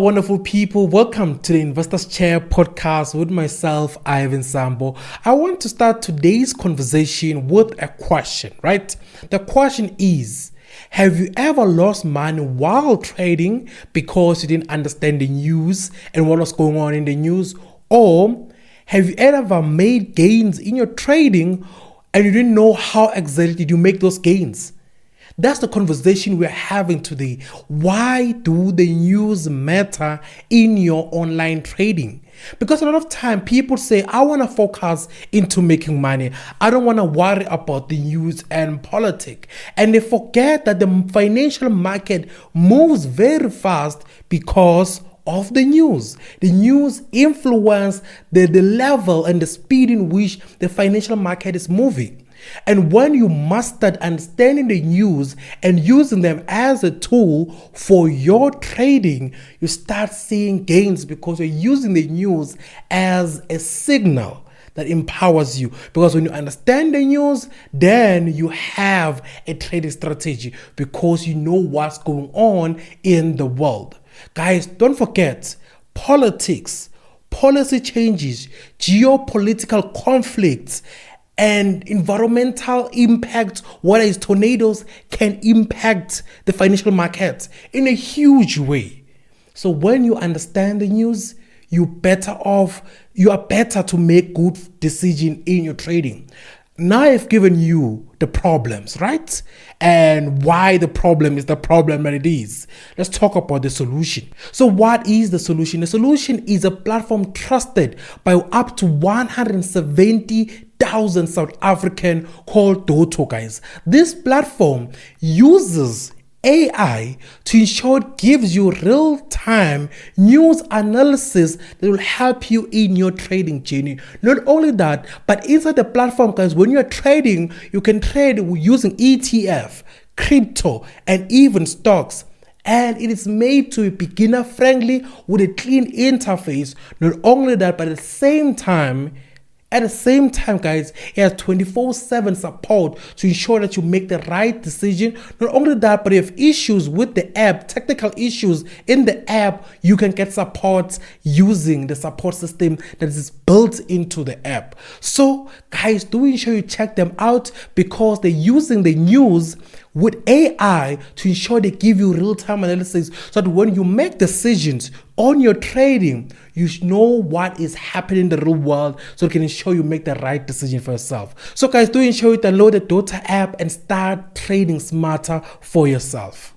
Wonderful people, welcome to the Investors Chair podcast with myself, Ivan Sambo. I want to start today's conversation with a question, right? The question is, have you ever lost money while trading because you didn't understand the news and what was going on in the news? Or have you ever made gains in your trading and you didn't know how exactly did you make those gains? That's the conversation we're having today. Why do the news matter in your online trading? Because a lot of time people say, I want to focus into making money. I don't want to worry about the news and politics. And they forget that the financial market moves very fast because of the news. The news influence the level and the speed in which the financial market is moving. And when you mastered understanding the news and using them as a tool for your trading, you start seeing gains because you're using the news as a signal that empowers you. Because when you understand the news, then you have a trading strategy because you know what's going on in the world. Guys, don't forget, politics, policy changes, geopolitical conflicts, and environmental impact, whether it's tornadoes, can impact the financial market in a huge way. So when you understand the news, you are better to make good decisions in your trading. Now I've given you the problems, right? And why the problem is the problem that it is. Let's talk about the solution. So what is the solution? The solution is a platform trusted by up to 170,000 South African called Doto, guys. This platform uses AI to ensure it gives you real-time news analysis that will help you in your trading journey. Not only that, but inside the platform, guys, when you're trading, you can trade using ETF, crypto, and even stocks. And it is made to be beginner friendly with a clean interface. Not only that, but at the same time, guys, it has 24/7 support to ensure that you make the right decision. Not only that, but if you have issues with the app, technical issues in the app, you can get support using the support system that is built into the app. So, guys, do ensure you check them out because they're using the news with AI to ensure they give you real-time analysis so that when you make decisions on your trading, you know what is happening in the real world so it can ensure you make the right decision for yourself. So guys, do ensure you download the Doto app and start trading smarter for yourself.